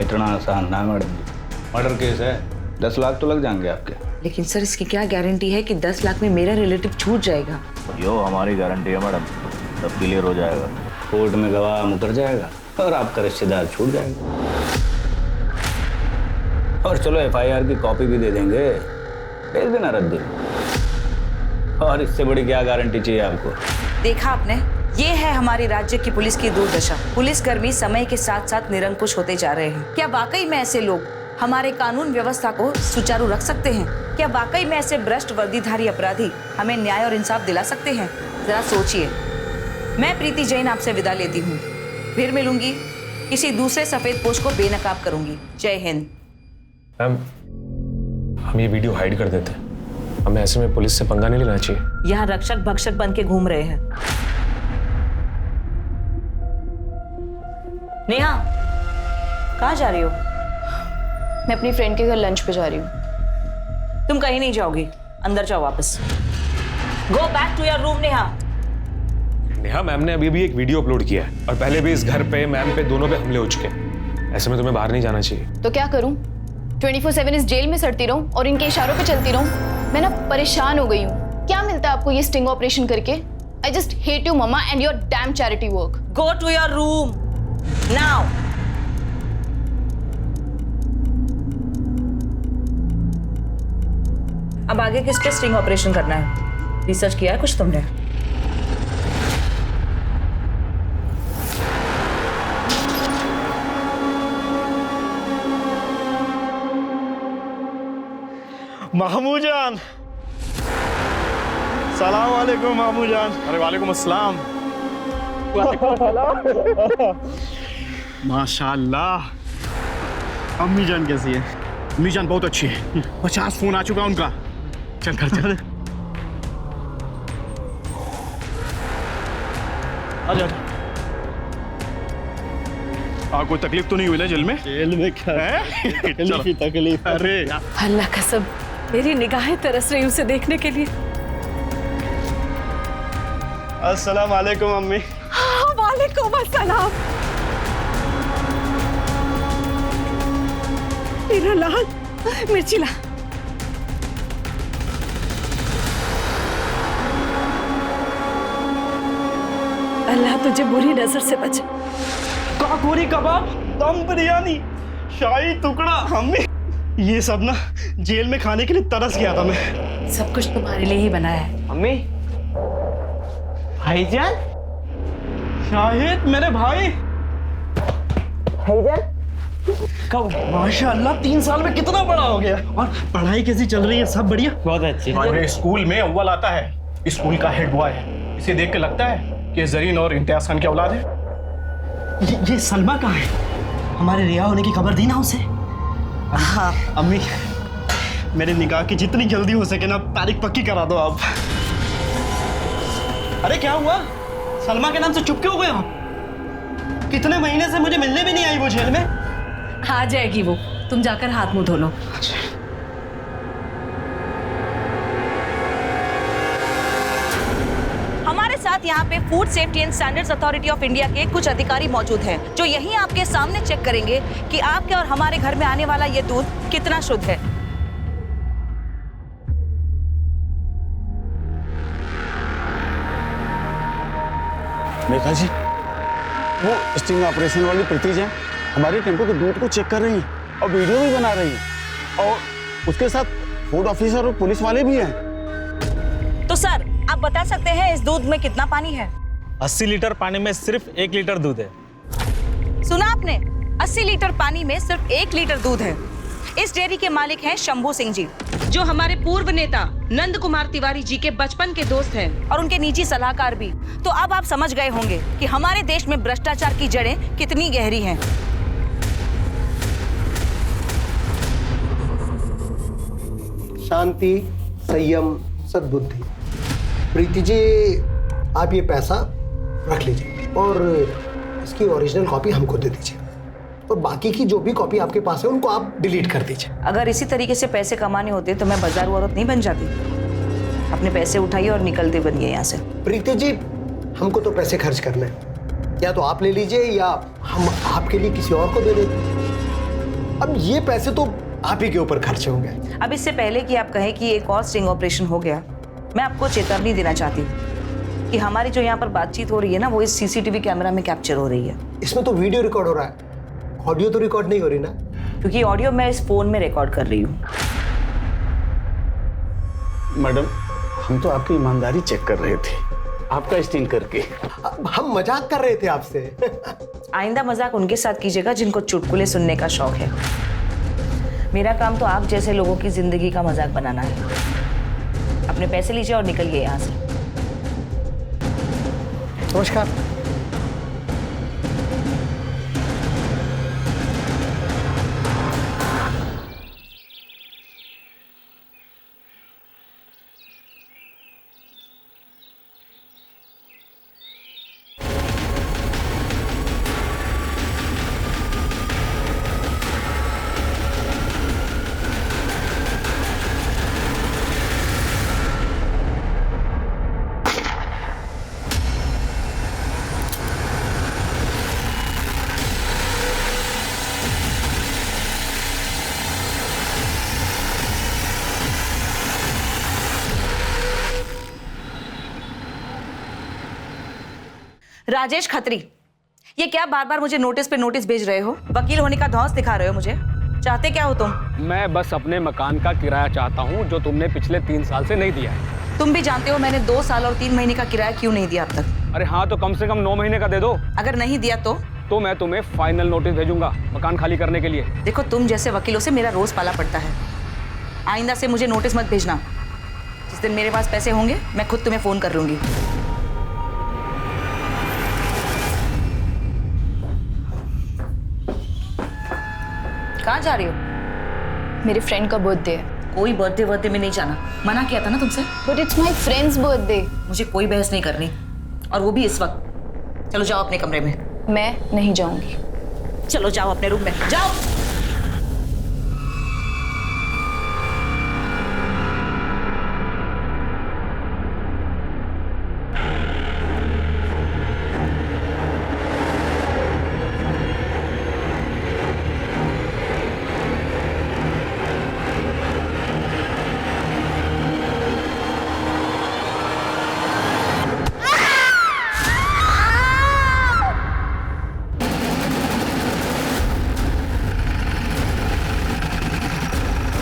इतना आसान ना मैडम जी, मर्डर केस है, 10 लाख तो लग जाएंगे आपके। लेकिन सर इसकी क्या गारंटी है कि 10 लाख में मेरा रिलेटिव छूट जाएगा? यो हमारी गारंटी है मैडम, सब क्लियर हो जाएगा। कोर्ट में गवाह मुकर जाएगा और आपका रिश्तेदार छूट जाएगा। और चलो FIR की कॉपी भी दे देंगे, भेज देना रद्दी। और इससे बड़ी क्या गारंटी चाहिए आपको? देखा आपने, ये है हमारे राज्य की पुलिस की दुर्दशा। पुलिसकर्मी समय के साथ साथ निरंकुश होते जा रहे हैं। क्या वाकई में ऐसे लोग हमारे कानून व्यवस्था को सुचारू रख सकते हैं? क्या वाकई में ऐसे भ्रष्ट वर्दीधारी अपराधी हमें न्याय और इंसाफ दिला सकते हैं? जरा सोचिए। मैं प्रीति जैन आपसे विदा लेती हूँ, फिर मिलूंगी, किसी दूसरे सफेद पोश को बेनकाब करूंगी। जय हिंद। मैम, हम ये वीडियो हाइड कर देते हैं, हमें ऐसे में पुलिस से पंगा नहीं लेना चाहिए। यहाँ रक्षक भक्षक बन के घूम रहे हैं। नेहा, कहाँ जा रही हो? मैं अपनी फ्रेंड के घर लंच पे जा रही हूँ। तुम कहीं नहीं जाओगी, अंदर जाओ वापस। Go back to your room Neha. Neha, ma'am ने अभी भी एक वीडियो अपलोड किया है और पहले भी इस घर पे मैम पे दोनों पे हमले हो चुके हैं। ऐसे में तुम्हें बाहर नहीं जाना चाहिए। तो क्या करूँ? 24/7 इस जेल में सड़ती रहूँ और इनके इशारों पे चलती रहूँ? मैं ना परेशान हो गई हूँ। क्या मिलता है आपको ये स्टिंग ऑपरेशन करके? I just hate you mamma and your damn charity work. Go to your room now. अब आगे किस पे स्टिंग ऑपरेशन करना है? रिसर्च किया है कुछ तुमने? मामू जान, सलाम वालेकुम मामू जान। अरे वालेकुम अस्सलाम। माशाल्लाह। अम्मी जान कैसी है? अम्मी जान बहुत अच्छी है। 50 फोन आ चुका उनका। चल घर चल। आजा। कोई तकलीफ तो नहीं हुई ना जेल में? जेल में क्या है? चलो। तकलीफ। अरे अल्लाह कसम, मेरी निगाहें तरस रही उसे देखने के लिए। अस्सलाम वालेकुम अम्मी। हाँ, वालेकुम अस्सलाम। मेरा लाल, मिर्ची ला। अल्लाह तुझे बुरी नजर से बचे। काकोरी कबाब, दम बिरयानी, शाही टुकड़ा। अम्मी, ये सब ना जेल में खाने के लिए तरस गया था मैं। सब कुछ तुम्हारे लिए ही बनाया है। अम्मी, भाईजान, शाहिद मेरे भाई। भाईजान कब? माशाअल्लाह 3 साल में कितना बड़ा हो गया। और पढ़ाई कैसी चल रही है? सब बढ़िया? बहुत अच्छी। मेरे स्कूल में अव्वल आता है, स्कूल का हेड बॉय है। इसे देख के लगता है कि जरीन और इम्तियाज खान की औलाद है। ये सलमा कहाँ है? हमारे रिहा होने की खबर दी ना उसे। हाँ अम्मी, मेरे निकाह की जितनी जल्दी हो सके ना तारीख पक्की करा दो आप। अरे क्या हुआ? सलमा के नाम से चुप क्यों हो गए आप? कितने महीने से मुझे मिलने भी नहीं आई वो जेल में। आ जाएगी वो, तुम जाकर हाथ मुंह धो लो। हमारे साथ यहाँ पे food safety and standards authority of India के कुछ अधिकारी मौजूद हैं, जो यही आपके सामने चेक करेंगे कि आपके और हमारे घर में आने वाला ये दूध कितना शुद्ध है। मेघा जी, वो स्टिंग ऑपरेशन वाली प्रीति जैन हमारे टेम्पो के दूध को चेक कर रही है और वीडियो भी बना रही है, और उसके साथ फूड ऑफिसर और पुलिस वाले भी हैं। तो सर, आप बता सकते हैं इस दूध में कितना पानी है? 80 लीटर पानी में सिर्फ 1 लीटर दूध है। सुना आपने? 80 लीटर पानी में सिर्फ 1 लीटर दूध है। इस डेयरी के मालिक हैं शंभू सिंह जी, जो हमारे पूर्व नेता नंद कुमार तिवारी जी के बचपन के दोस्त हैं और उनके निजी सलाहकार भी। तो अब आप समझ गए होंगे कि हमारे देश में भ्रष्टाचार की जड़ें कितनी गहरी हैं। शांति, संयम, सद्बुद्धि। प्रीति जी, आप ये पैसा रख लीजिए और इसकी ओरिजिनल कॉपी हमको दे दीजिए, और बाकी की जो भी कॉपी आपके पास है उनको आप डिलीट कर दीजिए। अगर इसी तरीके से पैसे कमाने होते तो मैं बाजार औरत नहीं बन जाती। अपने पैसे उठाइए और निकलते बनिए यहाँ से। प्रीति जी, हमको तो पैसे खर्च करने हैं, या तो आप ले लीजिए या हम आपके लिए किसी और को दे देते। अब ये पैसे तो आप ही के ऊपर खर्चे होंगे। अब इससे पहले कि आप कहें कि एक और स्टिंग ऑपरेशन हो गया, मैं आपको चेतावनी देना चाहती हूँ कि हमारी जो यहाँ पर बातचीत हो रही है ना, वो इस सीसीटीवी कैमरा में कैप्चर हो रही है। इसमें तो वीडियो रिकॉर्ड हो रहा है, ऑडियो तो रिकॉर्ड नहीं हो रही ना? क्योंकि ऑडियो मैं इस फोन में रिकॉर्ड कर रही हूँ। मैडम, हम तो आपकी ईमानदारी चेक कर रहे थे, आपका स्टिंग करके। हम मजाक कर रहे थे आपसे। आइंदा मजाक उनके साथ कीजिएगा जिनको चुटकुले सुनने का शौक है। मेरा काम तो आप जैसे लोगों की जिंदगी का मजाक बनाना है। अपने पैसे लीजिए और निकलिए यहाँ से। नमस्कार। राजेश खत्री, ये क्या बार बार मुझे नोटिस पे नोटिस भेज रहे हो? वकील होने का धौंस दिखा रहे हो मुझे? चाहते क्या हो तुम? मैं बस अपने मकान का किराया चाहता हूँ जो तुमने पिछले 3 साल से नहीं दिया है। तुम भी जानते हो मैंने 2 साल और 3 महीने का किराया क्यों नहीं दिया अब तक। अरे हाँ, तो कम से कम 9 महीने का दे दो। अगर नहीं दिया तो मैं तुम्हें फाइनल नोटिस भेजूंगा मकान खाली करने के लिए। देखो, तुम जैसे वकीलों से मेरा रोज पाला पड़ता है। आइंदा से मुझे नोटिस मत भेजना। जिस दिन मेरे पास पैसे होंगे मैं खुद तुम्हें फोन कर लूंगी। कहाँ जा रही हो? मेरे फ्रेंड का बर्थडे है। कोई बर्थडे में नहीं जाना, मना किया था ना तुमसे। But it's my friends birthday. मुझे कोई बहस नहीं करनी, और वो भी इस वक्त। चलो जाओ अपने कमरे में। मैं नहीं जाऊंगी। चलो जाओ अपने रूम में, जाओ।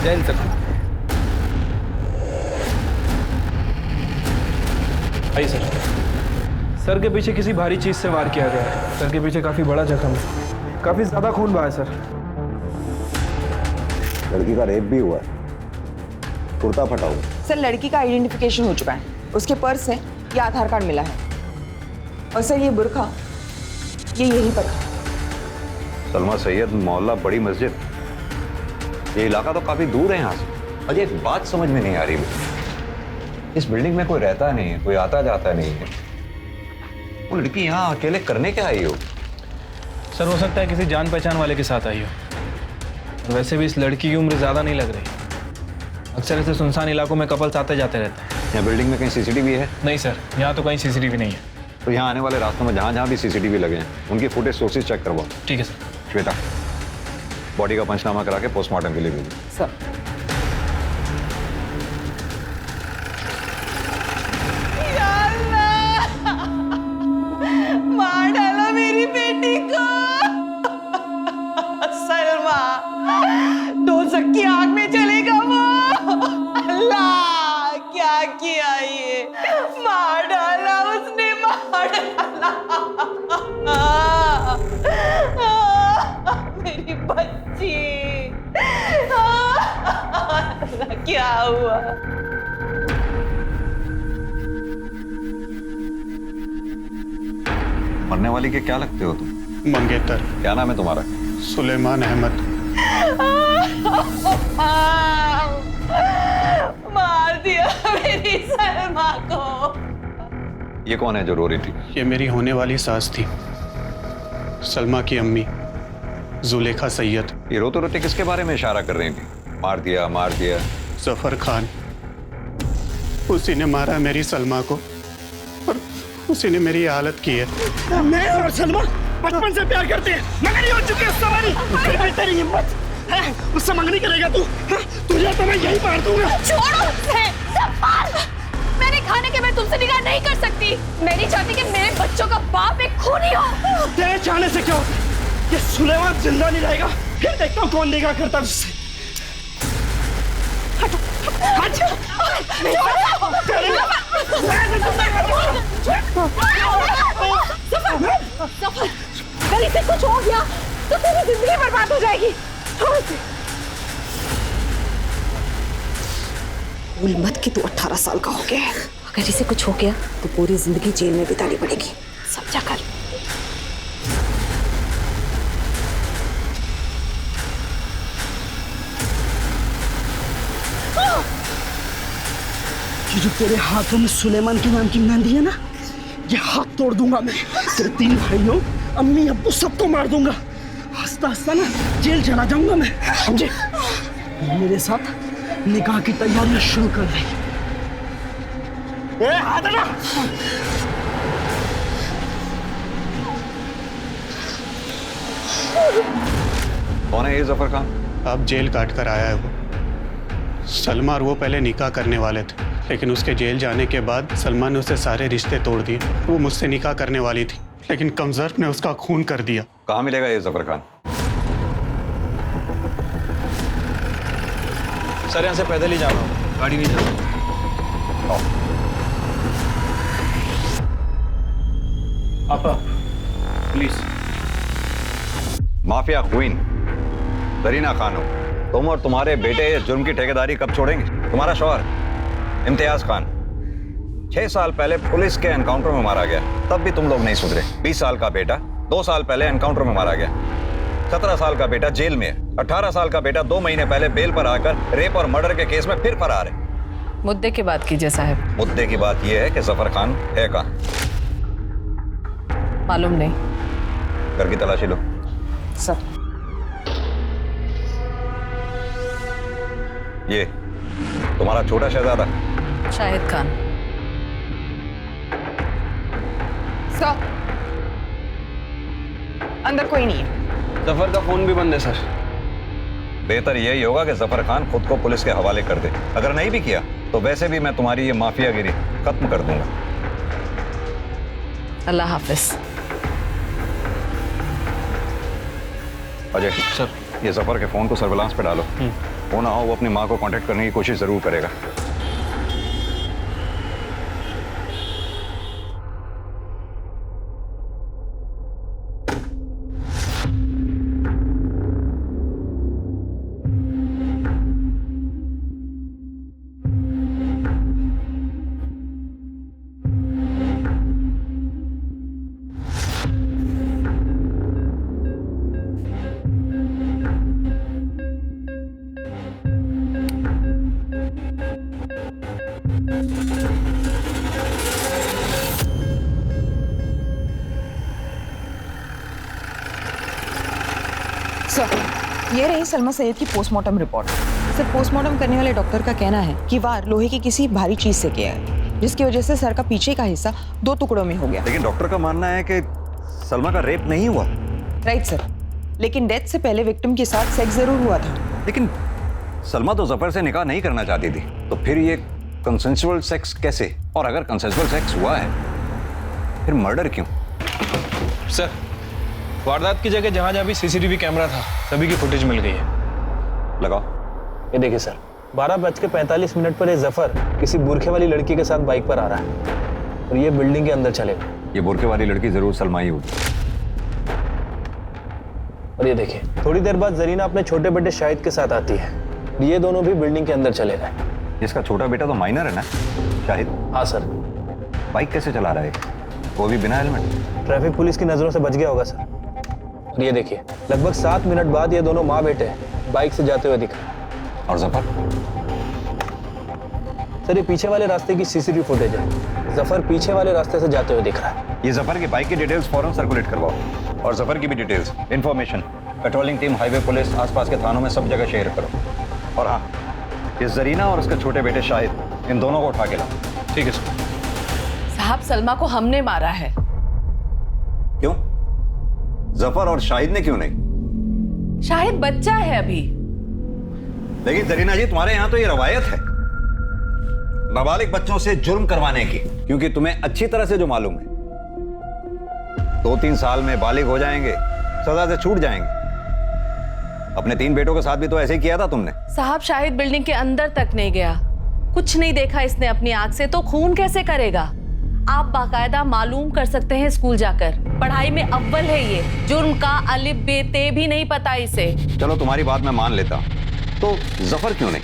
जैन सर, आइए सर। सर के पीछे किसी भारी चीज से वार किया गया है। सर के पीछे काफी बड़ा जख्म है, काफी ज्यादा खून बहा है सर। लड़की का रेप भी हुआ है, कुर्ता फटा हुआ। सर, लड़की का आइडेंटिफिकेशन हो चुका है। उसके पर्स से ये आधार कार्ड मिला है, और सर ये बुर्का ये यहीं पर था। सलमा सैयद, मोहल्ला बड़ी मस्जिद, ये इलाका तो काफी दूर है यहाँ से। और एक बात समझ में नहीं आ रही मुझे, इस बिल्डिंग में कोई रहता नहीं है, कोई आता जाता नहीं है। वो लड़की यहाँ अकेले करने क्या आई हो? सर, हो सकता है किसी जान पहचान वाले के साथ आई हो। वैसे भी इस लड़की की उम्र ज्यादा नहीं लग रही। अक्सर ऐसे सुनसान इलाकों में कपल्स आते जाते रहते हैं। यहाँ बिल्डिंग में कहीं सीसीटीवी है? नहीं सर, यहाँ तो कहीं सीसीटीवी नहीं है। तो यहाँ आने वाले रास्तों में जहाँ जहाँ भी सीसीटीवी लगे हैं उनकी फुटेज सोर्सेज चेक करवाओ। ठीक है सर। श्वेता, बॉडी का पंचनामा करा के पोस्टमार्टम के लिए भेजो। सर, मार डालो मेरी बेटी को। सलमा, दोज़ख की आग में चलेगा वो। अल्लाह, क्या किया ये? मार डाला उसने, मार डाला। मेरी बच्ची। अल्लाह, क्या हुआ? मरने वाली के क्या लगते हो तुम? मंगेतर। क्या नाम है तुम्हारा? सुलेमान अहमद। मार दिया मेरी सलमा को। ये कौन है जो रो रही थी? ये मेरी होने वाली सास थी, सलमा की अम्मी जुलेखा सैयद। ये रोते रोते किसके बारे में इशारा कर रही थी? मार दिया, मार दिया। जफर खान, उसी ने मारा मेरी सलमा को, और उसी ने मेरी हालत की है। मैं और सलमा बचपन से प्यार करते हैं, मगर ये हो चुकी है सवारी। तेरी हिम्मत, उससे मंगनी करेगा तू? तुझे तो मैं यही मार दूंगा। छोड़ो उसे, जब्बार! मेरे खाने के मैं तुमसे निकाह नहीं कर सकती। मैं नहीं चाहती कि मेरे बच्चों का बाप एक खूनी हो। तेरे चाहने से क्या होता है? ये सुलेमान जिंदा नहीं रहेगा, फिर देखता हूँ कौन निकाह करता है उससे। हटो, हट! सफर, अगर इसे कुछ हो गया तो तेरी जिंदगी बर्बाद हो जाएगी। छोड़ इसे। भूल मत कि तू 18 साल का हो गया है। अगर इसे कुछ हो गया तो पूरी जिंदगी जेल में बितानी पड़ेगी। समझा कर। ये जो तेरे हाथों में सुलेमान के नाम की मेहंदी है ना, ये हाथ तोड़ दूंगा मैं। तेरे 3 भाइयों, अम्मी, अब्बू सबको मार दूंगा। हंसता हंसता ना जेल चला जाऊंगा मैं, समझे? मेरे साथ निकाह की तैयारियां शुरू कर दे। हाथ हटा! कौन है ये जफर खान? अब जेल काट कर आया है वो। सलमा और वो पहले निकाह करने वाले थे, लेकिन उसके जेल जाने के बाद सलमा ने उससे सारे रिश्ते तोड़ दिए। वो मुझसे निकाह करने वाली थी, लेकिन कमजर्फ ने उसका खून कर दिया। कहाँ मिलेगा ये जफर खान? सर यहाँ से पैदल ही जाना होगा, गाड़ी नहीं चलती। आपा please. Mafia queen Zarina Khan हो तुम, और तुम्हारे बेटे इस जुर्म की ठेकेदारी कब छोड़ेंगे? तुम्हारा शौहर इम्तियाज खान 6 साल पहले पुलिस के एनकाउंटर में मारा गया, तब भी तुम लोग नहीं सुधरे। 20 साल का बेटा 2 साल पहले एनकाउंटर में मारा गया। 17 साल का बेटा जेल में है। 18 साल का बेटा 2 महीने पहले बेल पर आकर रेप और मर्डर के केस में फिर फरार है। मुद्दे की बात कीजिए साहब। मुद्दे की बात यह है कि जफर खान है कहाँ? मालूम नहीं। घर की तलाशी लो। सर। ये तुम्हारा छोटा शहजादा शाहिद खान। सर, अंदर कोई नहीं है। जफर का फोन भी बंद है सर। बेहतर यही होगा कि जफर खान खुद को पुलिस के हवाले कर दे। अगर नहीं भी किया तो वैसे भी मैं तुम्हारी ये माफियागिरी खत्म कर दूंगा। अल्लाह हाफिज। अजय सर, ये जफर के फोन को सर्विलांस पे डालो। वो ना हो वो अपनी माँ को कांटेक्ट करने की कोशिश जरूर करेगा। ये रही सलमा सैयद की पोस्टमार्टम रिपोर्ट। सर, पोस्टमार्टम करने वाले डॉक्टर का कहना है कि वार लोहे की किसी भारी चीज से किया है, जिसकी वजह से सर का पीछे का हिस्सा 2 टुकड़ों में हो गया। लेकिन डॉक्टर का मानना है कि सलमा का रेप नहीं हुआ। राइट सर, लेकिन डेथ से पहले विक्टिम के साथ सेक्स जरूर हुआ था। लेकिन सलमा तो जफर से निकाह नहीं करना चाहती थी, तो फिर ये कंसेंसुअल सेक्स कैसे? और अगर कंसेंसुअल सेक्स हुआ है फिर मर्डर क्यों? सर, वारदात की जगह जहां भी सीसीटीवी कैमरा था सभी की फुटेज मिल गई है। लगाओ। ये देखिए सर, 12:45 पर ये जफर किसी बुरखे वाली लड़की के साथ बाइक पर आ रहा है और ये बिल्डिंग के अंदर चलेगा। ये बुरखे वाली लड़की जरूर सलमा ही होगी। और ये देखिए, थोड़ी देर बाद जरीना अपने छोटे बेटे शाहिद के साथ आती है। ये दोनों भी बिल्डिंग के अंदर चले गए। इसका छोटा बेटा तो माइनर है ना शाहिद? हाँ सर। बाइक कैसे चला रहा है वो भी बिना हेलमेट? ट्रैफिक पुलिस की नजरों से बच गया होगा सर। और ये देखिए, लगभग 7 मिनट बाद ये दोनों माँ बेटे बाइक से जाते हुए दिख रहे हैं। और जफर? सर, ये पीछे वाले रास्ते की सीसीटीवी फुटेज है। जफर पीछे वाले रास्ते से जाते हुए दिख रहा है। ये जफर की बाइक की डिटेल्स फौरन सर्कुलेट करवाओ, और जफर की भी details, information patrolling team, highway police, आसपास के थानों में सब जगह शेयर करो। और हाँ, ये जरीना और उसके छोटे बेटे शाहिद, इन दोनों को उठा के लाओ। ठीक है सर। साहब, सलमा को हमने मारा है। क्यों? जफर और शाहिद ने क्यों नहीं? शाहिद बच्चा है अभी। लेकिन जरीना जी, तुम्हारे यहाँ तो ये रवायत है नाबालिग बच्चों से जुर्म करवाने की, क्योंकि तुम्हें अच्छी तरह से जो मालूम है 2-3 साल में बालिग हो जाएंगे, सजा से छूट जाएंगे। अपने 3 बेटों के साथ भी तो ऐसे ही किया था तुमने। साहब, शाहिद बिल्डिंग के अंदर तक नहीं गया, कुछ नहीं देखा इसने अपनी आंख से, तो खून कैसे करेगा? आप बाकायदा मालूम कर सकते हैं स्कूल जाकर। पढ़ाई में अव्वल है ये, जुर्म का अलिफ बे ते भी नहीं पता इसे। चलो तुम्हारी बात मैं मान लेता हूं, तो जफर क्यों नहीं?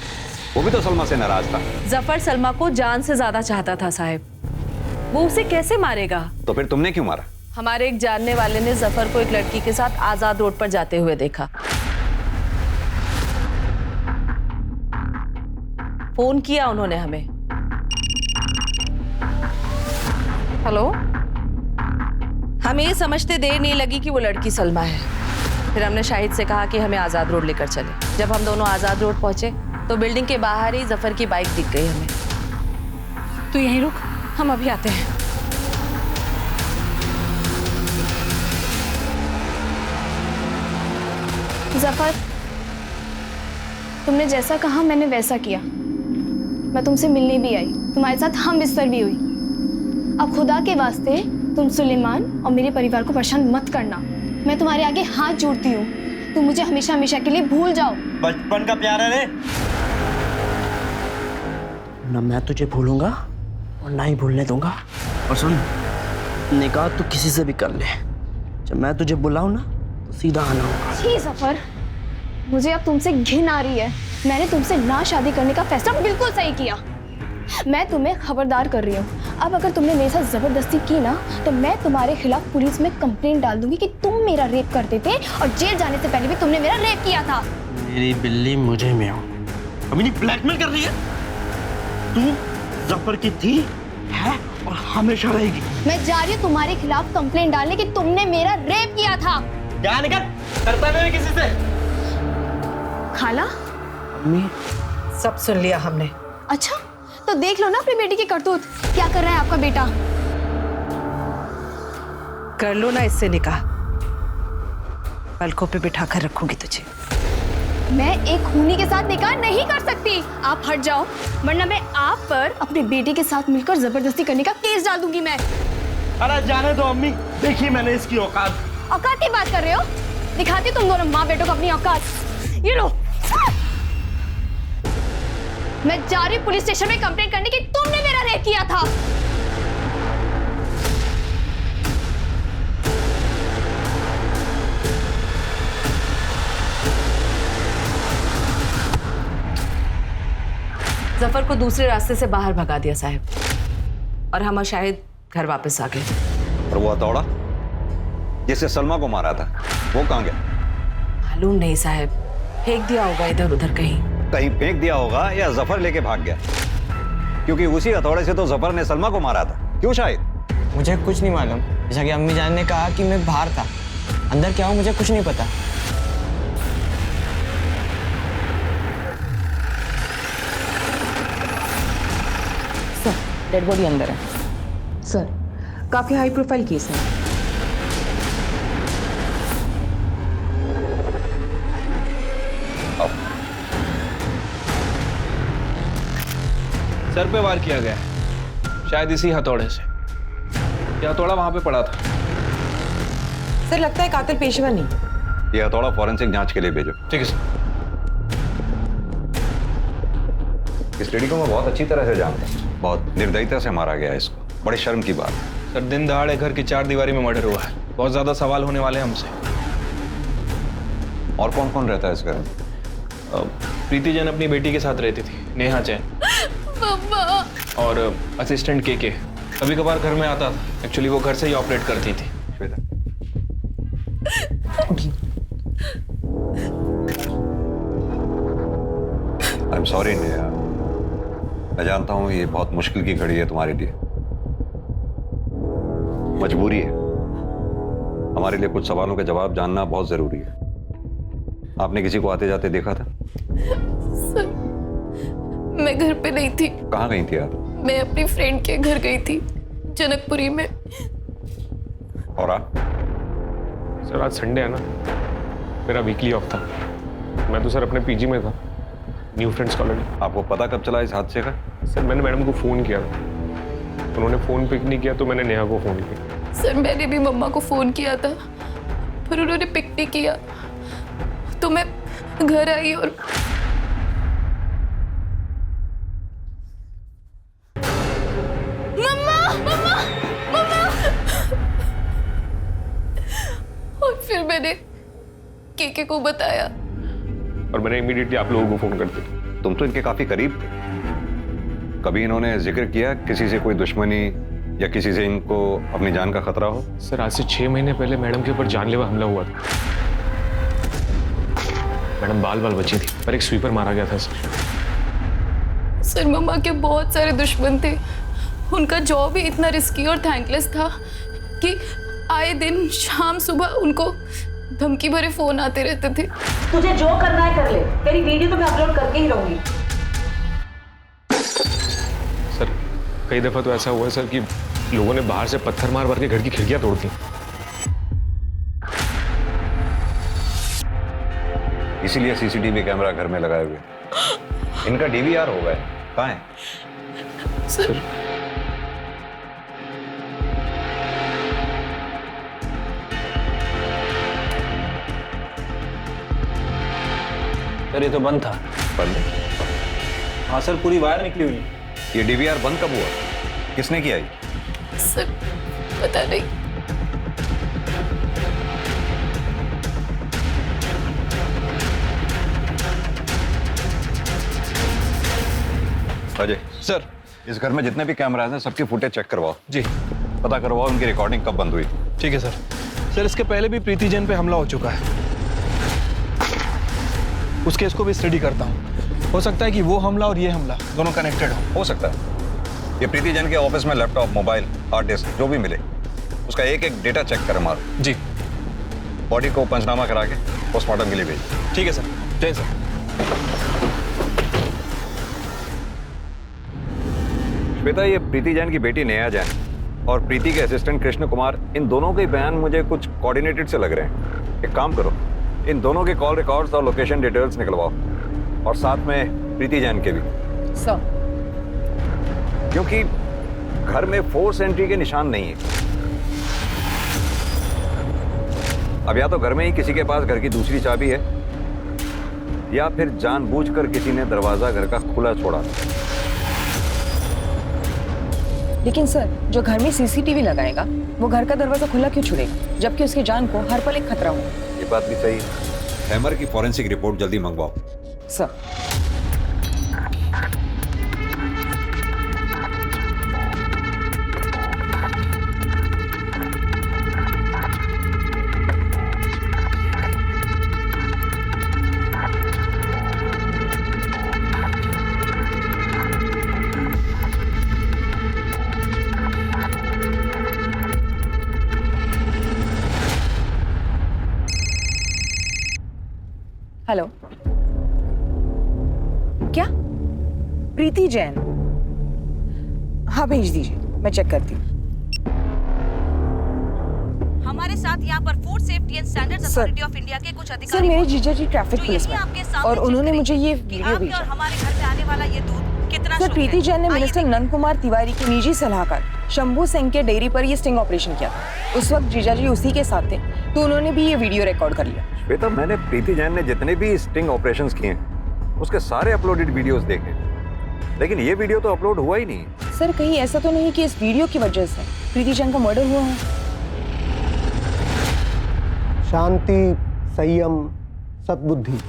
वो भी तो सलमा से नाराज था। जफर सलमा को जान से ज्यादा चाहता था साहब, वो उसे कैसे मारेगा? तो फिर तुमने क्यों मारा? हमारे एक जानने वाले ने जफर को एक लड़की के साथ आजाद रोड पर जाते हुए देखा। फोन किया उन्होंने हमें। हेलो, हमें ये समझते देर नहीं लगी कि वो लड़की सलमा है। फिर हमने शाहिद से कहा कि हमें आजाद रोड लेकर चले। जब हम दोनों आजाद रोड पहुंचे तो बिल्डिंग के बाहर ही जफर की बाइक दिख गई हमें। तू यहीं रुक, हम अभी आते हैं। जफर, तुमने जैसा कहा मैंने वैसा किया। मैं तुमसे मिलने भी आई, तुम्हारे साथ हम बिस्तर भी हुई। अब खुदा के वास्ते तुम सुलेमान और मेरे परिवार को परेशान मत करना। मैं तुम्हारे आगे हाथ जोड़ती हूँ, तुम मुझे हमेशा हमेशा के लिए भूल जाओ। बचपन का प्यार है रे। ना मैं तुझे भूलूंगा और ना ही भूलने दूंगा। और सुन, निकाह तू किसी से भी कर ले, जब मैं तुझे बुलाऊं ना तो सीधा आना होगा। छी जफर, मुझे अब तुमसे घिन आ रही है। मैंने तुमसे ना शादी करने का फैसला बिल्कुल सही किया। मैं तुम्हें खबरदार कर रही हूँ, अब अगर तुमने मेरे साथ जबरदस्ती की ना तो मैं तुम्हारे खिलाफ पुलिस में कंप्लेंट डाल दूंगी कि तुम मेरा रेप करते थे और जेल जाने से पहले भी तुमने मेरा रेप किया था। मेरी बिल्ली मुझे में हो, अभी नहीं ब्लैकमेल कर रही है। तू जफर की थी, है और हमेशा रहेगी। मैं जा रही हूँ तुम्हारे खिलाफ कंप्लेंट डालने कि तुमने मेरा रेप किया था। क्या निकल करता नहीं किसी से। खाला, अम्मी, सब सुन लिया हमने। अच्छा तो देख लो ना अपनी बेटी की करतूत, क्या कर रहा है आपका बेटा। कर लो ना इससे निकाह, पलकों पे बिठा कर रखूंगी तुझे। मैं एक खूनी के साथ निकाह नहीं कर सकती। आप हट जाओ, वरना मैं आप पर अपनी बेटी के साथ मिलकर जबरदस्ती करने का केस डाल दूंगी मैं। अरे जाने दो अम्मी, देखिए मैंने इसकी औकात। औकात की बात कर रहे हो? दिखाती तुम दोनों माँ बेटों को अपनी औकात। ये लो, मैं जा रही पुलिस स्टेशन में कंप्लेंट करने की तुमने मेरा रेप किया था। जफर को दूसरे रास्ते से बाहर भगा दिया साहब, और हम और शाहिद घर वापस आ गए। और वो हथौड़ा जिससे सलमा को मारा था, वो कहाँ गया? मालूम नहीं साहब, फेंक दिया होगा इधर उधर कहीं। कहीं फेंक दिया होगा या जफर लेके भाग गया, क्योंकि उसी हथौड़े से तो जफर ने सलमा को मारा था। क्यों शाहिद? मुझे कुछ नहीं मालूम, जैसा कि अम्मी जान ने कहा कि मैं बाहर था, अंदर क्या हूँ मुझे कुछ नहीं पता। सर, डेड बॉडी अंदर है। सर, काफी हाई प्रोफाइल केस है। सर पे वार किया गया, शायद इसी हथौड़े से। ये हथौड़ा वहां पे पड़ा था। सर, लगता है कातिल पेशेवर नहीं। ये हथौड़ा फॉरेंसिक जांच के लिए भेजो। ठीक है सर। इस लेडी को मैं बहुत अच्छी तरह से जानता हूँ, बहुत निर्दयता से मारा गया है इसको। बड़े शर्म की बात। सर, दिन दहाड़े घर की 4 दीवारी में मर्डर हुआ है, बहुत ज्यादा सवाल होने वाले हैं हमसे। और कौन कौन रहता है इस घर में? प्रीति जैन अपनी बेटी के साथ रहती थी, नेहा जैन, और असिस्टेंट के कभी कभार घर में आता था। एक्चुअली वो घर से ही ऑपरेट करती थी। आई एम सॉरी नेहा, मैं जानता हूँ ये बहुत मुश्किल की घड़ी है तुम्हारे लिए, मजबूरी है। हमारे लिए कुछ सवालों के जवाब जानना बहुत जरूरी है। आपने किसी को आते जाते देखा था? सर, मैं घर पे नहीं थी। कहाँ गई थी आप? मैं अपनी फ्रेंड के घर गई थी, जनकपुरी में। और आप? सर, आज संडे है ना, मेरा वीकली ऑफ था। मैं तो सर अपने पीजी में था। New friends colony. आपको पता कब चला इस हादसे का? सर मैंने मैडम को फ़ोन किया था, उन्होंने फ़ोन पिक नहीं किया तो मैंने नेहा को फ़ोन किया। सर मैंने भी मम्मा को फ़ोन किया था पर उन्होंने पिक नहीं किया, तो मैं घर आई और और फिर मैंने केके को बताया और मैंने इमीडिएटली आप लोगों को फ़ोन कर दिया। तुम तो इनके काफी करीब थे। कभी इन्होंने जिक्र किया किसी से कोई दुश्मनी या किसी से इनको अपनी जान का खतरा हो? सर आज से 6 महीने पहले मैडम के ऊपर जानलेवा हमला हुआ था। मैडम बाल बची थी पर एक स्वीपर मारा गया था सर मम्मा के बहुत सारे दुश्मन थे, उनका जॉब ही इतना रिस्की और थैंकलेस था कि आए दिन शाम सुबह उनको धमकी भरे फोन आते रहते थे। तुझे जो करना है कर ले, तेरी वीडियो तो मैं अपलोड करके ही रहूंगी। सर कई दफा तो ऐसा हुआ है सर कि लोगों ने बाहर से पत्थर मार मार के घर की खिड़कियां तोड़ दी। इसीलिए सीसीटीवी कैमरा घर में लगाए हुए। इनका डीवीआर हो गया, कहाँ है? सर सर ये तो बंद था। बंद? हाँ सर, पूरी वायर निकली हुई है। ये डीवीआर बंद कब हुआ? किसने किया ये? सर पता नहीं। अजय सर, इस घर में जितने भी कैमरास हैं सबकी फुटेज चेक करवाओ। जी। पता करवाओ उनकी रिकॉर्डिंग कब बंद हुई। ठीक है सर। सर इसके पहले भी प्रीति जैन पे हमला हो चुका है, उस केस को भी स्टडी करता हूँ। हो सकता है कि वो हमला और ये हमला दोनों कनेक्टेड हो सकता है। ये प्रीति जैन के ऑफिस में लैपटॉप, मोबाइल, हार्ड डिस्क जो भी मिले उसका एक एक डेटा चेक कर मारो। जी। बॉडी को पंचनामा करा के पोस्टमार्टम के लिए भेज। ठीक है सर। जय सर। श्वेता, ये प्रीति जैन की बेटी नेहा जैन और प्रीति के असिस्टेंट कृष्ण कुमार, इन दोनों के बयान मुझे कुछ कोऑर्डिनेटेड से लग रहे हैं। एक काम करो, इन दोनों के कॉल रिकॉर्ड्स और लोकेशन डिटेल्स निकलवाओ और साथ में प्रीति जैन के भी। सर। क्योंकि घर में फोर्स एंट्री के निशान नहीं है। अब या तो घर में ही किसी के पास घर की दूसरी चाबी है या फिर जानबूझकर किसी ने दरवाजा घर का खुला छोड़ा। लेकिन सर, जो घर में सीसीटीवी लगाएगा वो घर का दरवाजा खुला क्यों छोड़ेगा, जबकि उसकी जान को हर पल एक खतरा हो। ये बात भी सही है। हैमर की फॉरेंसिक रिपोर्ट जल्दी मंगवाओ। सर। हेलो, क्या प्रीति जैन? हाँ भेज दीजिए, मैं चेक करती हूँ। हमारे साथ यहाँ पर food safety and standards authority of India के कुछ अधिकारी। सर मेरे जीजा जी ट्रैफिक पुलिस में और उन्होंने मुझे ये वीडियो भेजा। और हमारे घर में आने वाला ये दूध कितना सर प्रीति जैन ने मिनिस्टर नंद कुमार तिवारी के निजी सलाहकार शंभू सिंह के डेयरी पर ये स्टिंग ऑपरेशन किया था। उस वक्त जीजा जी उसी के साथ थे, तो उन्होंने भी ये वीडियो रिकॉर्ड कर लिया। श्वेता, मैंने प्रीति जैन ने जितने भी स्टिंग ऑपरेशंस किए हैं उसके सारे अपलोडेड वीडियोस देखे, लेकिन ये वीडियो तो अपलोड हुआ ही नहीं। सर कहीं ऐसा तो नहीं कि इस वीडियो की वजह से प्रीति जैन का मर्डर हुआ है? शांति, संयम, सद्बुद्धि।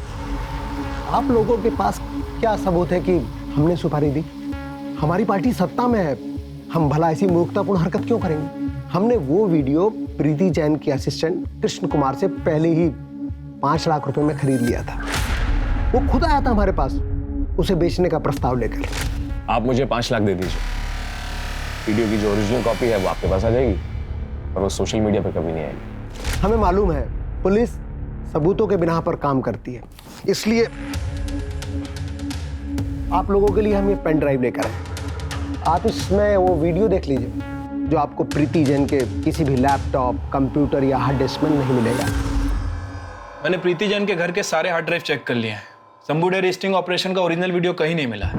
आप लोगों के पास क्या सबूत है कि हमने सुपारी दी? हमारी पार्टी सत्ता में है, हम भला ऐसी मूर्खतापूर्ण हरकत क्यों करेंगे? हमने वो वीडियो प्रीति जैन के असिस्टेंट कृष्ण कुमार से पहले ही 5 लाख रुपए में खरीद लिया था। वो खुद आया था हमारे पास उसे बेचने का प्रस्ताव लेकर। आप मुझे 5 लाख दे दीजिए, वीडियो की जो ओरिजिनल कॉपी है वो आपके पास आ जाएगी और वो सोशल मीडिया पर कभी नहीं आएगी। हमें मालूम है पुलिस सबूतों के बिना पर काम करती है, इसलिए आप लोगों के लिए हम ये पेन ड्राइव लेकर आए। आप इसमें वो वीडियो देख लीजिए जो आपको प्रीति जैन के किसी भी लैपटॉप, कंप्यूटर या हार्ड डिस्क में नहीं मिलेगा। मैंने प्रीति जैन के घर के सारे हार्ड ड्राइव चेक कर लिए हैं, शंभू डेयरी स्टिंग ऑपरेशन का ओरिजिनल वीडियो कहीं नहीं मिला है।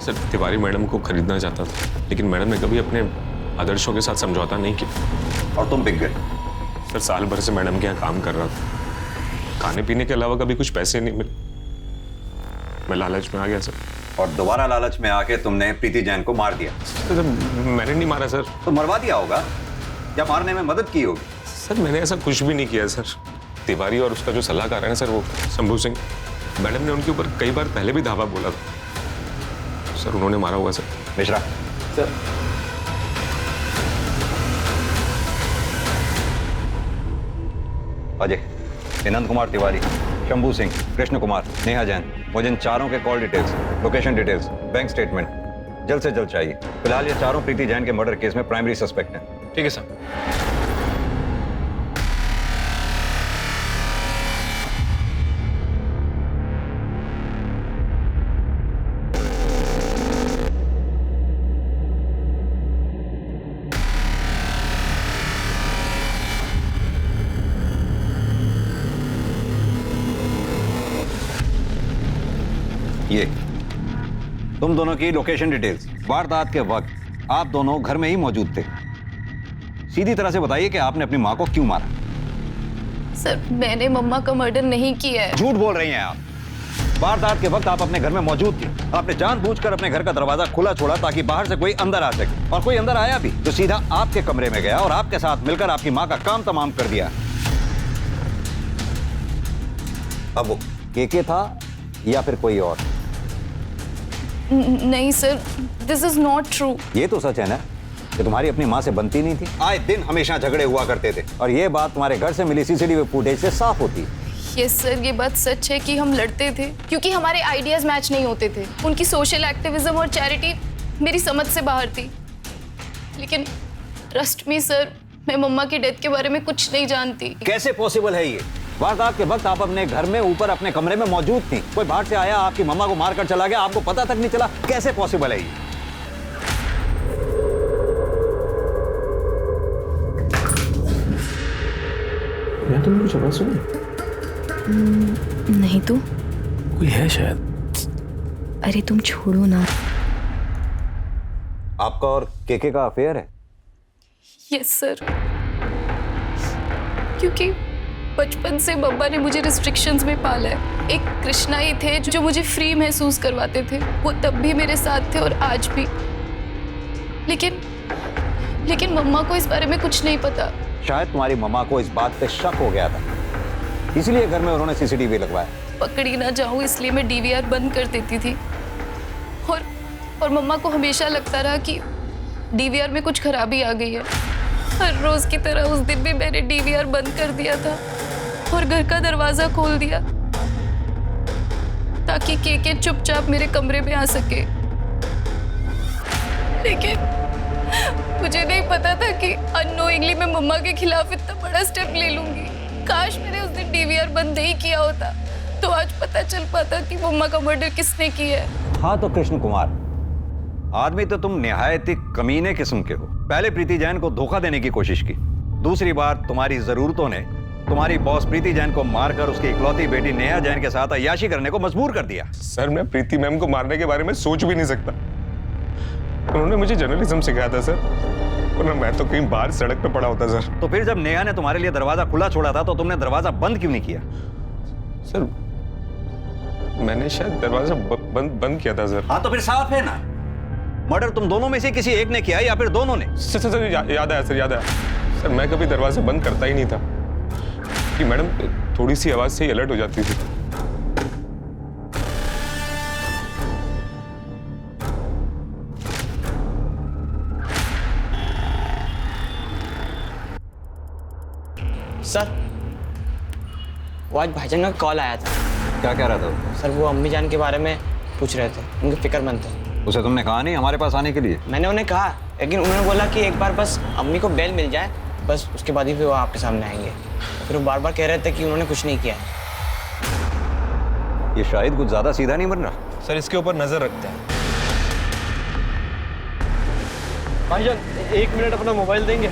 सर तिवारी मैडम को खरीदना चाहता था, लेकिन मैडम ने कभी अपने आदर्शों के साथ समझौता नहीं किया। और तुम बिक गए? सर साल भर से मैडम के यहाँ काम कर रहा था, खाने पीने के अलावा कभी कुछ पैसे नहीं मिले, मैं लालच में आ गया सर। और दोबारा लालच में आके तुमने प्रीति जैन को मार दिया? सर मैंने नहीं मारा सर। तो मरवा दिया होगा या मारने में मदद की होगी? सर मैंने ऐसा कुछ भी नहीं किया सर। तिवारी और उसका जो सलाहकार है ना सर, वो शंभू सिंह, मैडम ने उनके ऊपर कई बार पहले भी धावा बोला था सर, उन्होंने मारा होगा सर। मिश्रा सर अजय, हेमंत कुमार तिवारी, शंभू सिंह, कृष्ण कुमार, नेहा जैन, मुझे इन चारों के call details, location details, bank statement जल्द से जल्द चाहिए। फिलहाल ये चारों प्रीति जैन के मर्डर केस में प्राइमरी सस्पेक्ट हैं। ठीक है सर। ये तुम दोनों की लोकेशन डिटेल्स। वारदात के वक्त आप दोनों घर में ही मौजूद थे। सीधी तरह से बताइए कि आपने अपनी माँ को क्यों मारा? सर मैंने मम्मा का मर्डर नहीं किया है। झूठ बोल रही हैं आप। वारदात के वक्त आप अपने घर में मौजूद थी। आपने जानबूझकर अपने घर का दरवाजा खुला छोड़ा ताकि बाहर से कोई अंदर आ सके, और कोई अंदर आया भी तो सीधा आपके कमरे में गया और आपके साथ मिलकर आपकी माँ का काम तमाम कर दिया। अब वो केके था या फिर कोई और? नहीं sir, this is not true. ये तो सच है ना कि तुम्हारी अपनी माँ से बनती नहीं थी। आए दिन हमेशा झगड़े हुआ करते थे, और ये बात तुम्हारे घर से मिली सीसीटीवी फुटेज से साफ होती है। यस सर, ये बात सच है कि हम लड़ते थे क्योंकि हमारे आइडियाज मैच नहीं होते थे। उनकी सोशल एक्टिविज्म और चैरिटी मेरी समझ से बाहर थी। लेकिन ट्रस्ट मी सर, मैं मम्मा की डेथ के बारे में कुछ नहीं जानती। कैसे पॉसिबल है ये? वारदात के वक्त आप अपने घर में ऊपर अपने कमरे में मौजूद थी। कोई बाहर से आया, आपकी मम्मा को मारकर चला गया, आपको पता तक नहीं चला। कैसे पॉसिबल है ये? मैं तुमने कुछ आवाज सुनी? नहीं तो कोई है शायद। अरे तुम छोड़ो ना। आपका और केके का अफेयर है? यस सर, क्योंकि बचपन से मम्मा ने मुझे रिस्ट्रिक्शंस में पाला है। एक कृष्णा ही थे जो मुझे फ्री महसूस करवाते थे। वो तब भी मेरे साथ थे और आज भी। लेकिन मम्मा को इस बारे में कुछ नहीं पता। शायद तुम्हारी मम्मा को इस बात पे शक हो गया था, इसलिए घर में उन्होंने सीसीटीवी लगवाया। पकड़ी ना जाऊं इसलिए मैं डीवीआर बंद कर देती थी। और मम्मा को हमेशा लगता रहा कि डीवीआर में कुछ खराबी आ गई है। हर रोज की तरह उस दिन भी मैंने डीवीआर बंद कर दिया था और घर का दरवाजा खोल दिया ताकि केके चुपचाप मेरे कमरे में आ सके। लेकिन मुझे नहीं पता था कि अननोइंगली मैं मम्मा के खिलाफ इतना बड़ा स्टेप ले लूंगी। काश मैंने उस दिन डीवीआर बंद नहीं किया होता तो आज पता चल पाता कि मम्मा का मर्डर किसने किया है। हाँ तो कृष्ण कुमार, आदमी तो तुम निहायत ही कमीने किस्म के हो। पहले प्रीति जैन को धोखा देने की कोशिश की, दूसरी बार तुम्हारी जरूरतों ने तुम्हारी बॉस प्रीति जैन को मारकर उसकी इकलौती बेटी नेहा जैन के साथ अय्याशी करने को मजबूर कर दिया। सर मैं प्रीति मैम को मारने के बारे में सोच भी नहीं सकता। उन्होंने मुझे जर्नलिज्म सिखाया था सर, वरना मैं तो कहीं बाहर सड़क पे पड़ा होता सर। तो फिर जब नेहा ने तुम्हारे लिए दरवाजा खुला छोड़ा था तो तुमने दरवाजा बंद क्यों नहीं किया? सर मैंने शायद दरवाजा बंद किया था सर। हाँ तो फिर साफ है ना, मर्डर तुम दोनों में से किसी एक ने किया या फिर दोनों ने? सर याद आया सर, याद आया सर। मैं कभी दरवाजा बंद करता ही नहीं था कि मैडम थोड़ी सी आवाज से ही अलर्ट हो जाती थी। सर वो आज भाईजान का कॉल आया था। क्या कह रहा था? सर वो अम्मी जान के बारे में पूछ रहे थे, उनके फिक्रमंद थे। उसे तुमने कहा नहीं हमारे पास आने के लिए? मैंने उन्हें कहा, लेकिन उन्होंने बोला कि एक बार बस अम्मी को बेल मिल जाए, बस उसके बाद ही फिर वो आपके सामने आएंगे। फिर वो बार बार कह रहे थे कि उन्होंने कुछ नहीं किया। ये शायद कुछ ज्यादा सीधा नहीं बन रहा। सर इसके ऊपर नजर रखते हैं। भाईजान 1 मिनट अपना मोबाइल देंगे?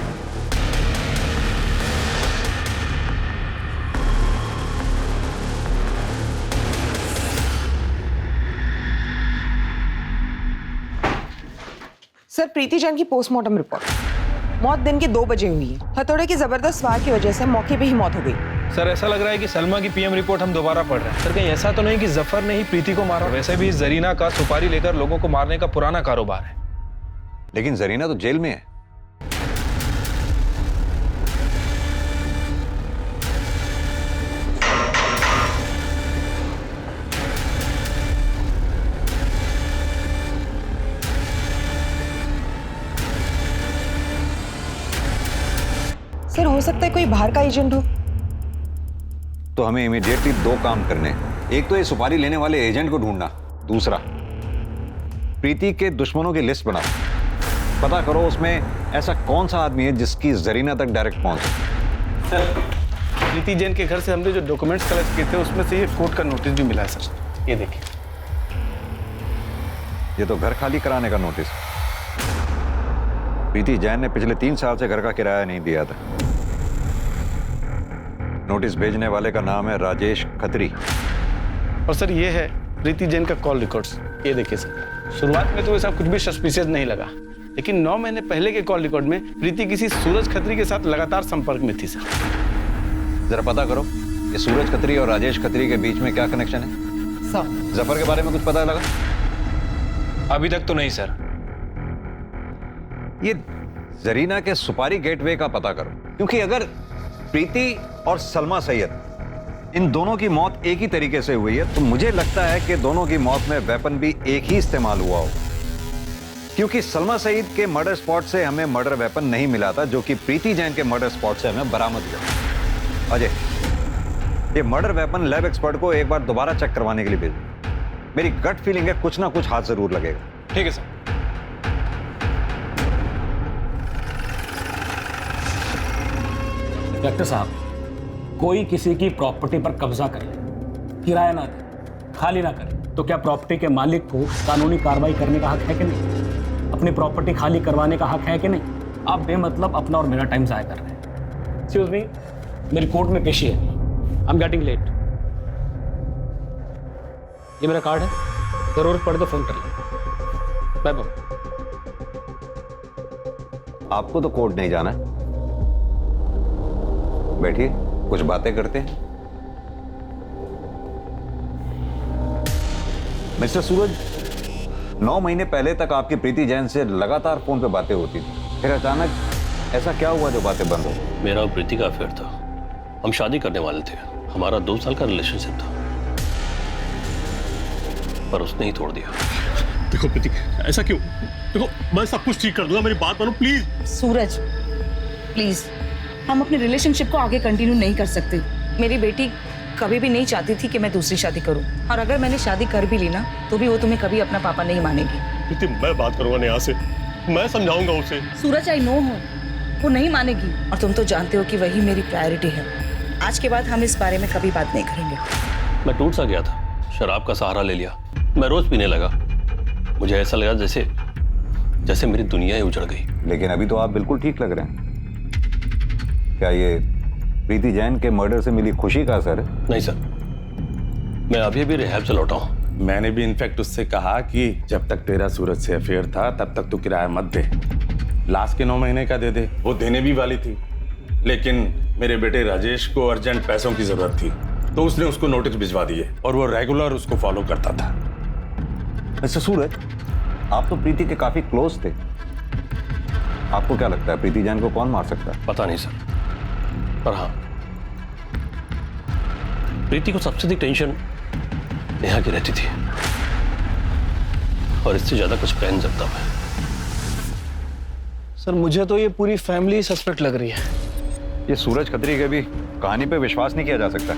सर, प्रीति जैन की पोस्टमार्टम रिपोर्ट। मौत दिन के 2 बजे हुई है। हथौड़े की जबरदस्त वार की वजह से मौके पे ही मौत हो गई। सर, ऐसा लग रहा है कि सलमा की पीएम रिपोर्ट हम दोबारा पढ़ रहे हैं। सर, कहीं ऐसा तो नहीं कि जफर ने ही प्रीति को मारा? वैसे भी जरीना का सुपारी लेकर लोगों को मारने का पुराना कारोबार है। लेकिन जरीना तो जेल में है। सर, हो सकता है कोई बाहर का एजेंट हो। तो हमें इमीडिएटली 2 काम करने हैं। एक तो ये सुपारी लेने वाले एजेंट को ढूंढना, दूसरा प्रीति के दुश्मनों की लिस्ट बनाओ। पता करो उसमें ऐसा कौन सा आदमी है जिसकी जरीना तक डायरेक्ट पहुंच। सर, प्रीति जैन के घर से हमने जो डॉक्यूमेंट्स कलेक्ट किए थे उसमें से ये कोर्ट का नोटिस भी मिला है सर। ये देखिए। ये तो घर खाली कराने का नोटिस। प्रीति जैन ने पिछले 3 साल से घर का किराया नहीं दिया था। नोटिस भेजने वाले का नाम है राजेश खत्री। और सर, ये है प्रीति जैन का कॉल रिकॉर्ड्स। ये देखिए सर, शुरुआत में तो ऐसा कुछ भी सस्पिशियस नहीं लगा, लेकिन 9 महीने पहले के कॉल रिकॉर्ड में प्रीति किसी सूरज खत्री के साथ लगातार संपर्क में थी सर। जरा पता करो ये सूरज खत्री और राजेश खत्री के बीच में क्या कनेक्शन है। सर, जफर के बारे में कुछ पता लगा? अभी तक तो नहीं सर। ये जरीना के सुपारी गेटवे का पता करो, क्योंकि अगर प्रीति और सलमा सैयद इन दोनों की मौत एक ही तरीके से हुई है तो मुझे लगता है कि दोनों की मौत में वेपन भी एक ही इस्तेमाल हुआ हो, क्योंकि सलमा सईद के मर्डर स्पॉट से हमें मर्डर वेपन नहीं मिला था जो कि प्रीति जैन के मर्डर स्पॉट से हमें बरामद हुआ। अजय, ये मर्डर वेपन लैब एक्सपर्ट को एक बार दोबारा चेक करवाने के लिए भेजो। मेरी गट फीलिंग है कुछ ना कुछ हाथ जरूर लगेगा। ठीक है सर। डॉक्टर साहब, कोई किसी की प्रॉपर्टी पर कब्जा कर ले, किराया ना दे, खाली ना करे, तो क्या प्रॉपर्टी के मालिक को कानूनी कार्रवाई करने का हक है कि नहीं? अपनी प्रॉपर्टी खाली करवाने का हक है कि नहीं? आप बेमतलब अपना और मेरा टाइम जाया कर रहे हैं। एक्सक्यूज मी, मेरी कोर्ट में पेशी है। I am getting late. ये मेरा कार्ड है, जरूरत पड़े तो फोन कर ले। Bye bye. आपको तो कोर्ट नहीं जाना है, बैठिए कुछ बातें करते हैं। मिस्टर सूरज, 9 महीने पहले तक आपकी प्रीति जैन से लगातार फोन पे बातें होती थी, फिर अचानक ऐसा क्या हुआ जो बातें बंद हो? मेरा और प्रीति का अफेयर था। हम शादी करने वाले थे। हमारा 2 साल का रिलेशनशिप था, पर उसने ही तोड़ दिया। देखो प्रीति, ऐसा क्यों? देखो, मैं सब कुछ ठीक कर दूंगा, मेरी बात मानो प्लीज। सूरज, प्लीज, हम अपने रिलेशनशिप को आगे कंटिन्यू नहीं कर सकते। मेरी बेटी कभी भी नहीं चाहती थी कि मैं दूसरी शादी करूं, और अगर मैंने शादी कर भी ली ना तो भी वो तुम्हें कभी अपना पापा नहीं मानेगी। प्रीति, मैं बात करूंगा नेहा से, मैं समझाऊंगा उसे। सूरज, आई नो हो वो नहीं मानेगी, और तुम तो जानते हो कि वही मेरी प्रायोरिटी है। आज के बाद हम इस बारे में कभी बात नहीं करेंगे। मैं टूट सा गया था, शराब का सहारा ले लिया, मैं रोज पीने लगा। मुझे ऐसा लगा जैसे मेरी दुनिया ही उजड़ गई। लेकिन अभी तो आप बिल्कुल ठीक लग रहे हैं। क्या ये प्रीति जैन के मर्डर से मिली खुशी का असर है? नहीं सर, मैं अभी भी रिहैब से लौटा हूँ। मैंने भी इनफैक्ट उससे कहा कि जब तक तेरा सूरज से अफेयर था तब तक तू किराया मत दे, लास्ट के 9 महीने का दे दे। वो देने भी वाली थी, लेकिन मेरे बेटे राजेश को अर्जेंट पैसों की जरूरत थी तो उसने उसको नोटिस भिजवा दिए, और वो रेगुलर उसको फॉलो करता था। मिस्टर सूरज, आप तो प्रीति के काफी क्लोज थे। आपको क्या लगता है प्रीति जैन को कौन मार सकता है? पता नहीं सर, पर हाँ, प्रीति को सबसे अधिक टेंशन नेहा की रहती थी, और इससे ज्यादा कुछ कह नहीं सकता मैं। सर, मुझे तो ये पूरी फैमिली सस्पेक्ट लग रही है। ये सूरज खत्री के भी कहानी पे विश्वास नहीं किया जा सकता।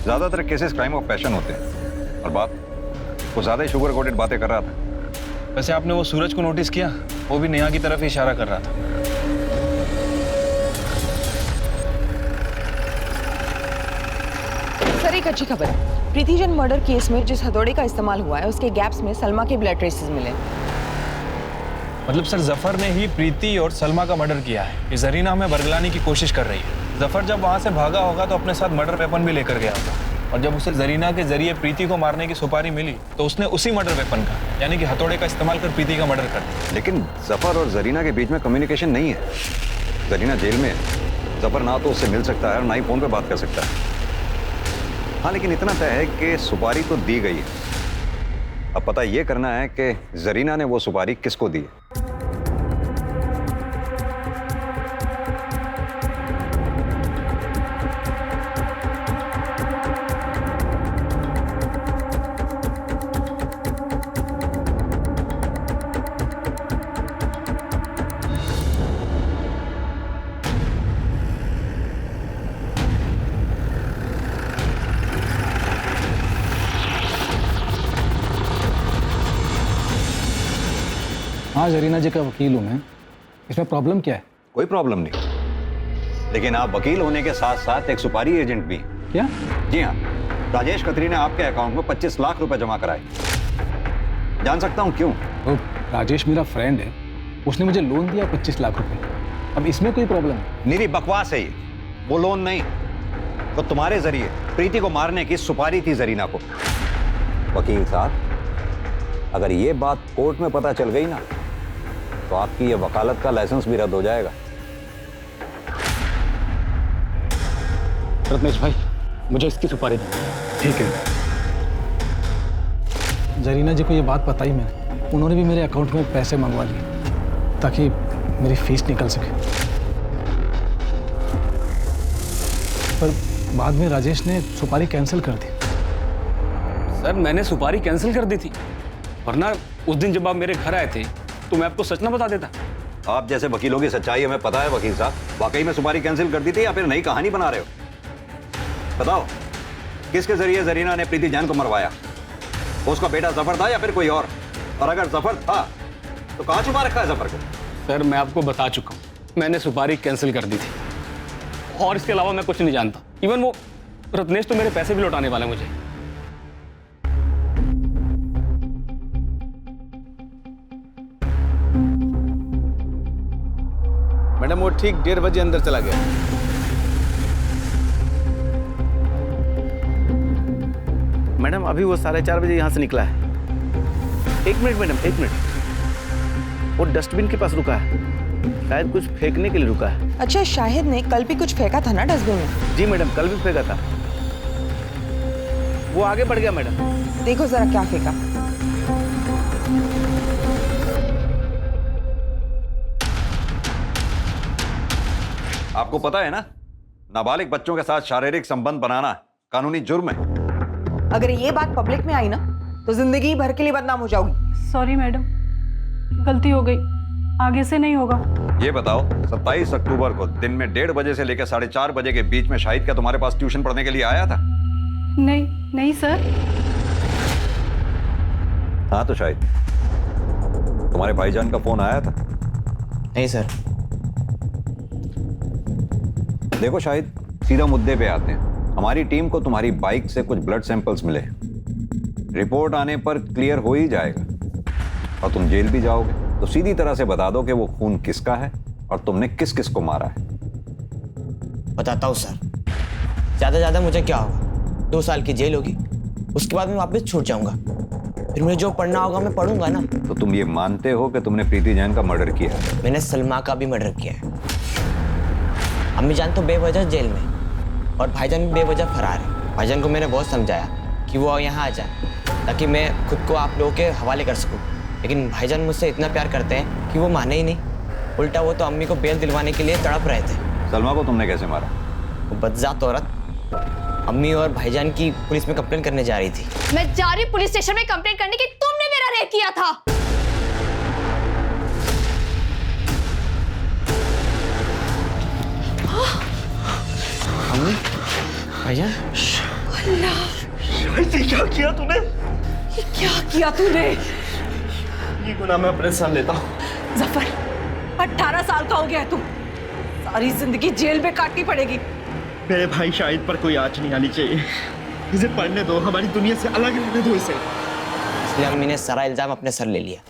ज्यादातर केसेस क्राइम ऑफ पैशन होते हैं, और बात वो ज्यादा ही शुगर कोटेड बातें कर रहा था। वैसे आपने वो सूरज को नोटिस किया? वो भी नेहा की तरफ ही इशारा कर रहा था। सर, एक अच्छी खबर है। प्रीति जैन मर्डर केस में जिस हथौड़े का इस्तेमाल हुआ है उसके गैप्स में सलमा के ब्लड ट्रेसेस मिले। मतलब सर, जफर ने ही प्रीति और सलमा का मर्डर किया है। ये जरीना हमें बरगलाने की कोशिश कर रही है। जफर जब वहां से भागा होगा तो अपने साथ मर्डर वेपन भी लेकर गया होगा। और जब उसे जरीना के जरिए प्रीति को मारने की सुपारी मिली तो उसने उसी मर्डर वेपन का यानी कि हथौड़े का इस्तेमाल कर प्रीति का मर्डर कर दिया। लेकिन जफर और जरीना के बीच में कम्युनिकेशन नहीं है। जरीना जेल में है, जफर ना तो उससे मिल सकता है और ना ही फोन पे बात कर सकता है। हाँ, लेकिन इतना तय है कि सुपारी तो दी गई है। अब पता ये करना है कि जरीना ने वो सुपारी किसको दी है। हाँ, जरीना जी का वकील हूँ मैं। इसमें प्रॉब्लम क्या है? कोई प्रॉब्लम नहीं, लेकिन आप वकील होने के साथ साथ एक सुपारी एजेंट भी हैं। क्या? जी हाँ, राजेश खत्री ने आपके अकाउंट में 25 लाख रुपए जमा कराए। जान सकता हूँ क्यों? तो राजेश मेरा फ्रेंड है, उसने मुझे लोन दिया 25 लाख रुपए। अब इसमें कोई प्रॉब्लम है? निरी बकवास है ये, वो लोन नहीं। तो तुम्हारे जरिए प्रीति को मारने की सुपारी थी जरीना को। वकील साहब, अगर ये बात कोर्ट में पता चल गई ना तो आपकी ये वकालत का लाइसेंस भी रद्द हो जाएगा। रत्नेश भाई, मुझे इसकी सुपारी दो। ठीक है। जरीना जी को ये बात बताई मैंने, उन्होंने भी मेरे अकाउंट में पैसे मंगवा लिए ताकि मेरी फीस निकल सके। पर बाद में राजेश ने सुपारी कैंसिल कर दी। सर, मैंने सुपारी कैंसिल कर दी थी, वरना उस दिन जब आप मेरे घर आए थे तो मैं आपको सच ना बता देता। आप जैसे वकीलों की सच्चाई हमें पता है वकील साहब। वाकई में सुपारी कैंसिल कर दी थी या फिर नई कहानी बना रहे हो? बताओ, किसके जरिए जरीना ने प्रीति जैन को मरवाया? उसका बेटा जफर था या फिर कोई और अगर जफर था तो कहां छुपा रखा है जफर को? सर, मैं आपको बता चुका हूँ, मैंने सुपारी कैंसिल कर दी थी और इसके अलावा मैं कुछ नहीं जानता। इवन वो रत्नेश तो मेरे पैसे भी लौटाने वाला है मुझे। मैडम, वो ठीक 1:30 बजे अंदर चला गया। मैडम, अभी वो 4:30 बजे यहाँ से निकला है। 1 मिनट मैडम, 1 मिनट। वो डस्टबिन के पास रुका है, शायद कुछ फेंकने के लिए रुका है। अच्छा, शाहिद ने कल भी कुछ फेंका था ना डस्टबिन में? जी मैडम, कल भी फेंका था। वो आगे बढ़ गया मैडम। देखो जरा क्या फेंका। आपको पता है ना, नाबालिग बच्चों के साथ शारीरिक संबंध बनाना कानूनी जुर्म है। अगर ये बात पब्लिक में आई ना तो जिंदगी भर के लिए बदनाम हो जाओगी। सॉरी मैडम, गलती हो गई, आगे से नहीं होगा। ये बताओ, 27 अक्टूबर को दिन में 1:30 बजे से लेकर 4:30 बजे के बीच में शाहिद क्या तुम्हारे पास ट्यूशन पढ़ने के लिए आया था? नहीं सर। हाँ तो शाहिद, तुम्हारे भाईजान का फोन आया था? नहीं सर। देखो शाहिद, सीधा मुद्दे पे आते हैं। हमारी टीम को तुम्हारी बाइक से कुछ ब्लड सैंपल्स मिले। रिपोर्ट आने पर क्लियर हो ही जाएगा और तुम जेल भी जाओगे। तो सीधी तरह से बता दो कि वो खून किसका है और तुमने किस किस को मारा है। बताता हूँ सर। ज्यादा मुझे क्या होगा, 2 साल की जेल होगी, उसके बाद मैं वापस छूट जाऊंगा। फिर मुझे जो पढ़ना होगा मैं पढ़ूंगा ना। तो तुम ये मानते हो कि तुमने प्रीति जैन का मर्डर किया है? मैंने सलमा का भी मर्डर किया है। अम्मी जान तो बेवजह जेल में और भाईजान भी बेवजह फरार है। भाईजान को मैंने बहुत समझाया कि वो यहाँ आ जाए ताकि मैं खुद को आप लोगों के हवाले कर सकूँ, लेकिन भाईजान मुझसे इतना प्यार करते हैं कि वो माने ही नहीं। उल्टा वो तो अम्मी को बेल दिलवाने के लिए तड़प रहे थे। सलमा को तुमने कैसे मारा? वो बदजात औरत अम्मी और भाईजान की पुलिस में कंप्लेन करने जा रही थी। मैं जा रही पुलिस स्टेशन में कंप्लेन करने की, तुमने मेरा रेप किया था। अम्मी, भाईजान। शाहिद, ये क्या किया तूने? ये क्या किया तूने? ये गुनाह मैं अपने साथ लेता हूँ। जफर, 18 साल का हो गया है तू, सारी जिंदगी जेल में काटनी पड़ेगी। मेरे भाई शाहिद पर कोई आँच नहीं आनी चाहिए। इसे पढ़ने दो, हमारी दुनिया से अलग रहने दो इसे। इसलिए अम्मी ने सारा इल्जाम अपने सर ले लिया।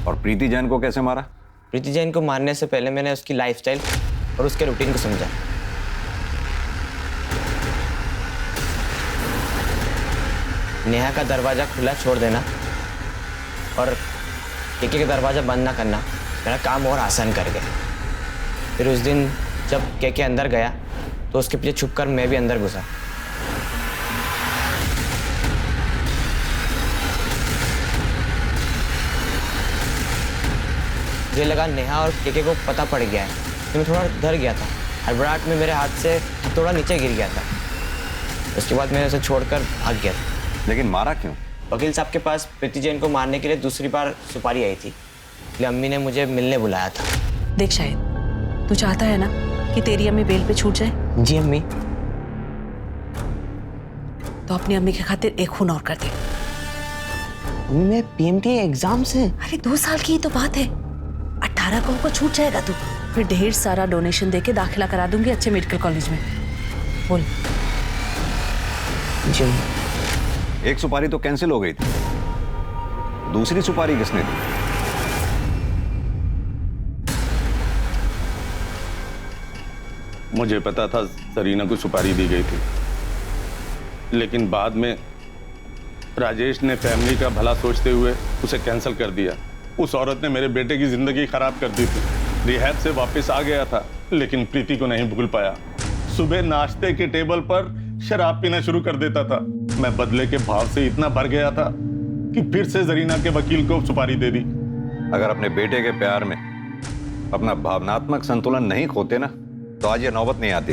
और प्रीति जैन को कैसे मारा? प्रीति जैन को मारने से पहले मैंने उसकी लाइफस्टाइल और उसके रूटीन को समझा। नेहा का दरवाज़ा खुला छोड़ देना और केके का दरवाज़ा बंद ना करना मेरा काम और आसान कर गया। फिर उस दिन जब केके अंदर गया तो उसके पीछे छुपकर मैं भी अंदर घुसा। मुझे लगा नेहा और केके को पता पड़ गया है तो मैं थोड़ा डर गया था। हड़बड़ाहट में मेरे हाथ से थोड़ा नीचे गिर गया था। उसके बाद मैंने उसे छोड़कर भाग गया था। लेकिन मारा क्यों? वकील साहब के पास प्रीति जैन को मारने के लिए दूसरी बार सुपारी आई थी, इसलिए अम्मी ने मुझे मिलने बुलाया था। देख शाहिद, तू चाहता है ना कि तेरी अम्मी बेल पे छूट जाए? जी अम्मी। तो अपनी अम्मी के खातिर एक खून और कर दे। अम्मी मैं पीएमटी एग्जाम से। अरे 2 साल की ही तो बात है, 18 को छूट जाएगा तू। फिर ढेर सारा डोनेशन देके दाखिला करा दूंगी अच्छे मेडिकल कॉलेज में। बोल। जी एक सुपारी तो कैंसिल हो गई थी, दूसरी सुपारी किसने दी? मुझे पता था सरीना को सुपारी दी गई थी, लेकिन बाद में राजेश ने फैमिली का भला सोचते हुए उसे कैंसिल कर दिया। उस औरत ने मेरे बेटे की जिंदगी खराब कर दी थी। रिहैब से वापस आ गया था, लेकिन प्रीति को नहीं भूल पाया। सुबह नाश्ते के टेबल पर शराब पीना शुरू कर देता था। मैं बदले के भाव से इतना भर गया था कि फिर से जरीना के वकील को सुपारी दे दी। अगर अपने बेटे के प्यार में अपना भावनात्मक संतुलन नहीं खोते ना, तो आज ये नौबत नहीं आती।